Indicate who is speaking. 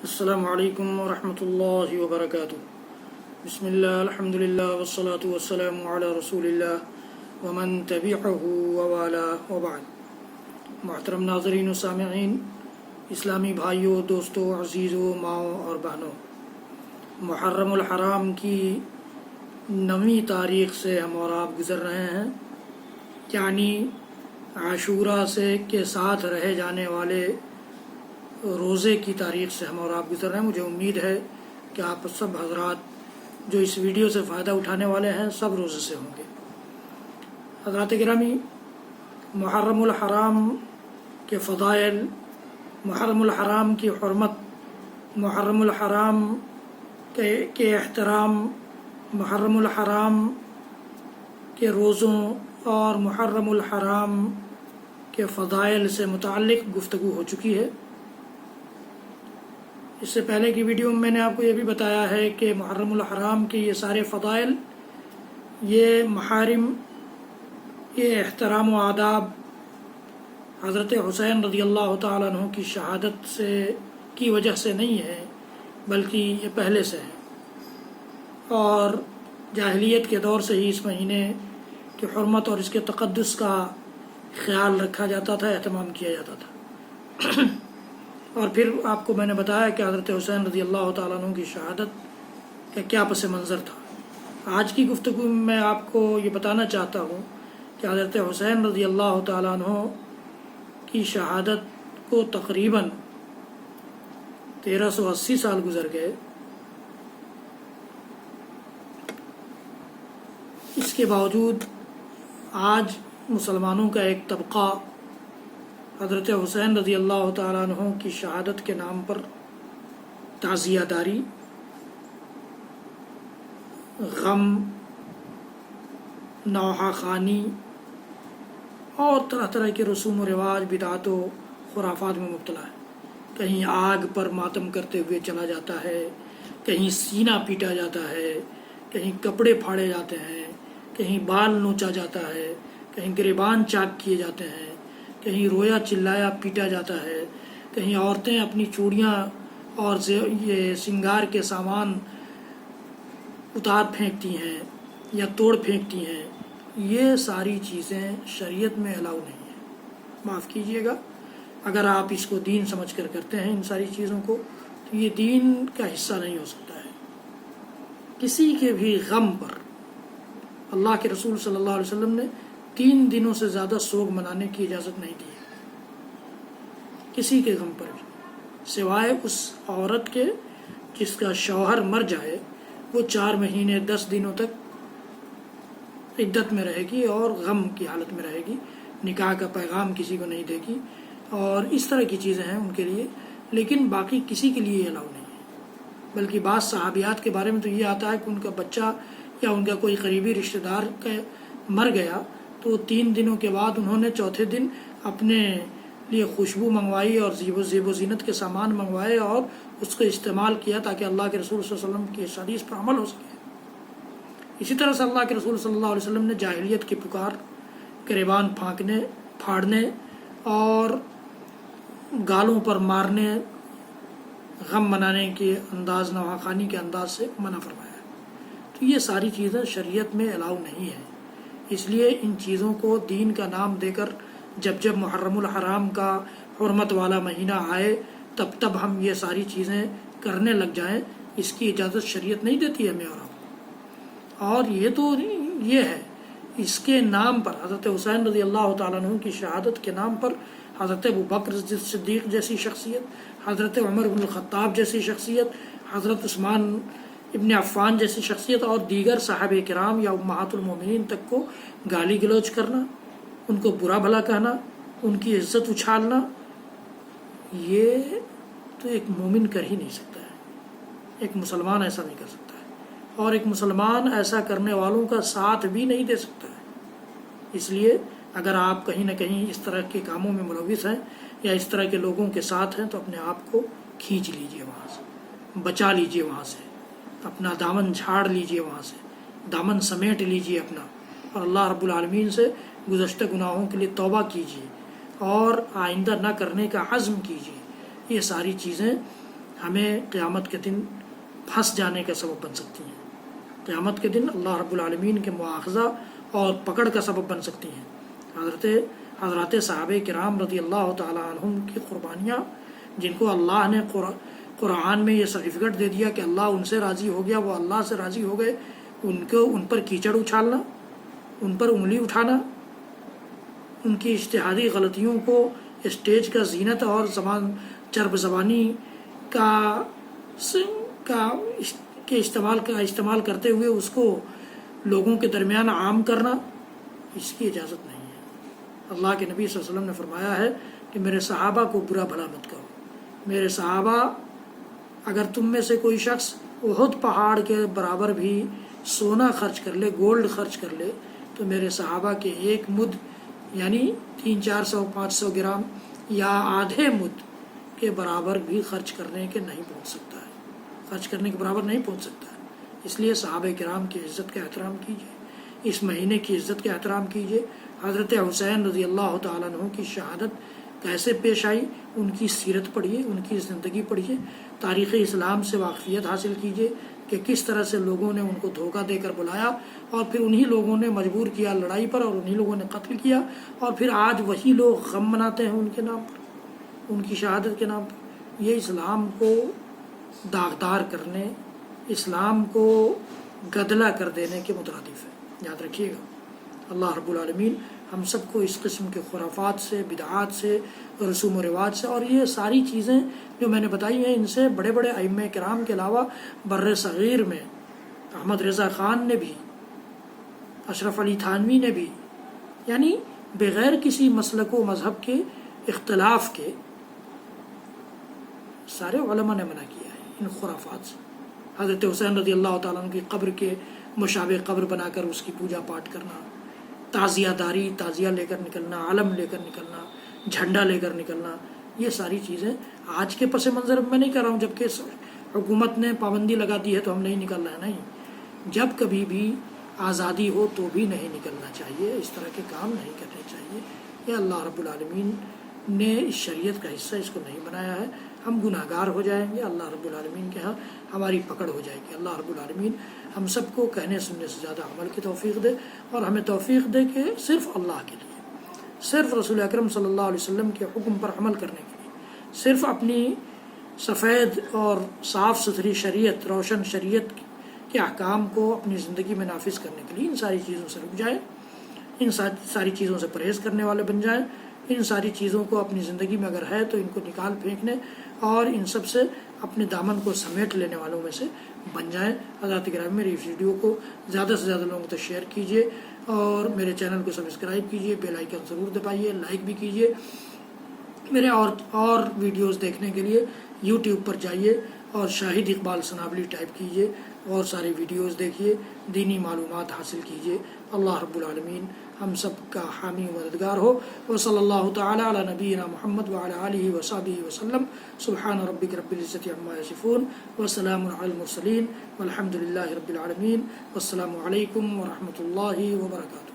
Speaker 1: السلام علیکم ورحمۃ اللہ وبرکاتہ۔ بسم اللہ الحمد للہ والصلاة والسلام علی رسول اللہ ومن تبعہ ووالاه وبعد۔ محترم ناظرین و سامعین، اسلامی بھائیوں، دوستوں، عزیزوں، ماؤں اور بہنوں، محرم الحرام کی 9ویں تاریخ سے ہم اور آپ گزر رہے ہیں، یعنی عاشوراء سے کے ساتھ رہے جانے والے روزے کی تاریخ سے ہم اور آپ گزر رہے ہیں۔ مجھے امید ہے کہ آپ سب حضرات جو اس ویڈیو سے فائدہ اٹھانے والے ہیں سب روزے سے ہوں گے۔ حضرات گرامی، محرم الحرام کے فضائل، محرم الحرام کی حرمت، محرم الحرام کے احترام، محرم الحرام کے روزوں اور محرم الحرام کے فضائل سے متعلق گفتگو ہو چکی ہے۔ اس سے پہلے کی ویڈیو میں میں نے آپ کو یہ بھی بتایا ہے کہ محرم الحرام کے یہ سارے فضائل، یہ محارم، یہ احترام و آداب حضرت حسین رضی اللہ تعالیٰ عنہ کی شہادت کی وجہ سے نہیں ہے، بلکہ یہ پہلے سے ہے، اور جاہلیت کے دور سے ہی اس مہینے کی حرمت اور اس کے تقدس کا خیال رکھا جاتا تھا، اہتمام کیا جاتا تھا۔ اور پھر آپ کو میں نے بتایا کہ حضرت حسین رضی اللہ تعالیٰ عنہ کی شہادت کا کیا پس منظر تھا۔ آج کی گفتگو میں میں آپ کو یہ بتانا چاہتا ہوں کہ حضرت حسین رضی اللہ تعالیٰ عنہ کی شہادت کو تقریباً 1380 سال گزر گئے، اس کے باوجود آج مسلمانوں کا ایک طبقہ حضرت حسین رضی اللہ تعالیٰ عنہ کی شہادت کے نام پر تعزیہ داری، غم، نوحہ خوانی اور طرح طرح کے رسوم و رواج، بدعات و خرافات میں مبتلا ہے۔ کہیں آگ پر ماتم کرتے ہوئے چلا جاتا ہے، کہیں سینہ پیٹا جاتا ہے، کہیں کپڑے پھاڑے جاتے ہیں، کہیں بال نوچا جاتا ہے، کہیں گریبان چاک کیے جاتے ہیں، کہیں رویا چلایا پیٹا جاتا ہے، کہیں عورتیں اپنی چوڑیاں اور یہ سنگار کے سامان اتار پھینکتی ہیں یا توڑ پھینکتی ہیں۔ یہ ساری چیزیں شریعت میں الاؤ نہیں ہیں۔ معاف کیجیے گا، اگر آپ اس کو دین سمجھ کر کرتے ہیں ان ساری چیزوں کو، تو یہ دین کا حصہ نہیں ہو سکتا ہے۔ کسی کے بھی غم پر اللہ کے رسول صلی اللہ علیہ وسلم نے 3 دنوں سے زیادہ سوگ منانے کی اجازت نہیں دی ہے، کسی کے غم پر بھی، سوائے اس عورت کے جس کا شوہر مر جائے، وہ 4 مہینے 10 دنوں تک عدت میں رہے گی اور غم کی حالت میں رہے گی، نکاح کا پیغام کسی کو نہیں دے گی، اور اس طرح کی چیزیں ہیں ان کے لیے، لیکن باقی کسی کے لیے الاؤ نہیں ہے۔ بلکہ بعض صحابیات کے بارے میں تو یہ آتا ہے کہ ان کا بچہ یا ان کا کوئی قریبی رشتہ دار مر گیا تو 3 دنوں کے بعد انہوں نے چوتھے دن اپنے لیے خوشبو منگوائی اور زیب و زینت کے سامان منگوائے اور اس کا استعمال کیا تاکہ اللہ کے رسول صلی اللہ علیہ وسلم کی اس حدیث پر عمل ہو سکے۔ اسی طرح سے اللہ کے رسول صلی اللہ علیہ وسلم نے جاہلیت کی پکار، گریبان پھاڑنے اور گالوں پر مارنے، غم منانے کے انداز، نوحہ خوانی کے انداز سے منع فرمایا۔ تو یہ ساری چیزیں شریعت میں الاؤ نہیں ہیں، اس لیے ان چیزوں کو دین کا نام دے کر جب محرم الحرام کا حرمت والا مہینہ آئے تب ہم یہ ساری چیزیں کرنے لگ جائیں، اس کی اجازت شریعت نہیں دیتی ہے ہمیں اور آپ۔ اور یہ تو یہ ہے، اس کے نام پر حضرت حسین رضی اللہ تعالیٰ عنہ کی شہادت کے نام پر حضرت ابوبکر صدیق جیسی شخصیت، حضرت عمر بن الخطاب جیسی شخصیت، حضرت عثمان ابن عفان جیسی شخصیت اور دیگر صحابہ کرام یا امہات المومنین تک کو گالی گلوچ کرنا، ان کو برا بھلا کہنا، ان کی عزت اچھالنا، یہ تو ایک مومن کر ہی نہیں سکتا ہے، ایک مسلمان ایسا نہیں کر سکتا ہے، اور ایک مسلمان ایسا کرنے والوں کا ساتھ بھی نہیں دے سکتا ہے۔ اس لیے اگر آپ کہیں نہ کہیں اس طرح کے کاموں میں ملوث ہیں یا اس طرح کے لوگوں کے ساتھ ہیں تو اپنے آپ کو کھینچ لیجئے، وہاں سے بچا لیجئے، وہاں سے اپنا دامن جھاڑ لیجئے، وہاں سے دامن سمیٹ لیجئے اپنا، اور اللہ رب العالمین سے گزشتہ گناہوں کے لیے توبہ کیجیے اور آئندہ نہ کرنے کا عزم کیجیے۔ یہ ساری چیزیں ہمیں قیامت کے دن پھنس جانے کا سبب بن سکتی ہیں. قیامت کے دن اللہ رب العالمین کے مواخذہ اور پکڑ کا سبب بن سکتی ہیں. حضرات صحابہ کرام رضی اللہ تعالیٰ عنہم کی قربانیاں، جن کو اللہ نے قرآن میں یہ سرٹیفکیٹ دے دیا کہ اللہ ان سے راضی ہو گیا، وہ اللہ سے راضی ہو گئے، ان پر کیچڑ اچھالنا، ان پر انگلی اٹھانا، ان کی اجتہادی غلطیوں کو اسٹیج کا زینت اور چرب زبانی کا استعمال کرتے ہوئے اس کو لوگوں کے درمیان عام کرنا، اس کی اجازت نہیں ہے. اللہ کے نبی صلی اللہ علیہ وسلم نے فرمایا ہے کہ میرے صحابہ کو برا بھلا مت کرو. میرے صحابہ، اگر تم میں سے کوئی شخص احد پہاڑ کے برابر بھی سونا خرچ کر لے، گولڈ خرچ کر لے، تو میرے صحابہ کے ایک مد یعنی 300-400-500 گرام یا آدھے مد کے برابر بھی خرچ کرنے کے نہیں پہنچ سکتا ہے، خرچ کرنے کے برابر نہیں پہنچ سکتا ہے. اس لیے صحابہ کرام کی عزت کا احترام کیجیے، اس مہینے کی عزت کا احترام کیجیے. حضرت حسین رضی اللہ تعالیٰ عنہ کی شہادت کیسے پیش آئی، ان کی سیرت پڑھیے، ان کی زندگی پڑھیے، تاریخ اسلام سے واقفیت حاصل کیجیے کہ کس طرح سے لوگوں نے ان کو دھوکہ دے کر بلایا اور پھر انہی لوگوں نے مجبور کیا لڑائی پر اور انہی لوگوں نے قتل کیا، اور پھر آج وہی لوگ غم مناتے ہیں ان کے نام پر، ان کی شہادت کے نام پر. یہ اسلام کو داغدار کرنے، اسلام کو گدلا کر دینے کے مترادف ہے. یاد رکھیے گا. اللہ رب العالمین ہم سب کو اس قسم کے خرافات سے، بدعات سے، رسوم و رواج سے، اور یہ ساری چیزیں جو میں نے بتائی ہیں، ان سے بڑے بڑے ائمہ کرام کے علاوہ بر صغیر میں احمد رضا خان نے بھی، اشرف علی تھانوی نے بھی، یعنی بغیر کسی مسلک و مذہب کے اختلاف کے سارے علماء نے منع کیا ہے ان خرافات سے. حضرت حسین رضی اللہ تعالیٰ عنہ کی قبر کے مشابہ قبر بنا کر اس کی پوجا پاٹ کرنا، تعزیہ داری، تعزیہ لے کر نکلنا، علم لے کر نکلنا، جھنڈا لے کر نکلنا، یہ ساری چیزیں آج کے پس منظر میں نہیں کر رہا ہوں جبکہ حکومت نے پابندی لگا دی ہے تو ہم نہیں نکل رہے ہیں. نہیں، جب کبھی بھی آزادی ہو تو بھی نہیں نکلنا چاہیے، اس طرح کے کام نہیں کرنے چاہیے. یہ اللہ رب العالمین نے اس شریعت کا حصہ اس کو نہیں بنایا ہے. ہم گناہ گار ہو جائیں گے، اللہ رب العالمین کے ہاں ہماری پکڑ ہو جائے گی. اللہ رب العالمین ہم سب کو کہنے سننے سے زیادہ عمل کی توفیق دے، اور ہمیں توفیق دے کہ صرف اللہ کے لیے، صرف رسول اکرم صلی اللہ علیہ وسلم کے حکم پر عمل کرنے کے لیے، صرف اپنی سفید اور صاف ستھری شریعت، روشن شریعت کے احکام کو اپنی زندگی میں نافذ کرنے کے لیے ان ساری چیزوں سے رک جائیں، ان ساری چیزوں سے پرہیز کرنے والے بن جائیں. ان ساری چیزوں کو اپنی زندگی میں اگر ہے تو ان کو نکال پھینکنے اور ان سب سے اپنے دامن کو سمیٹ لینے والوں میں سے بن جائیں. حضرات کرام، میری اس ویڈیو کو زیادہ سے زیادہ لوگوں تک شیئر کیجیے اور میرے چینل کو سبسکرائب کیجیے، بیل آئیکن ضرور دبائیے، لائک بھی کیجیے. میرے اور ویڈیوز دیکھنے کے لیے یوٹیوب پر جائیے اور شاہد اقبال سنابلی ٹائپ کیجیے اور سارے ویڈیوز دیکھیے، دینی معلومات حاصل کیجیے. اللہ رب العالمین ہم سب کا حامی و مددگار ہو. وصلی اللہ تعالی علی نبینا محمد وعلی آلہ وصحبہ وسلم. سبحان ربک رب العزۃ عما یصفون وسلام علی المرسلین والحمد للہ رب العالمین. والسلام علیکم ورحمۃ اللہ وبرکاتہ.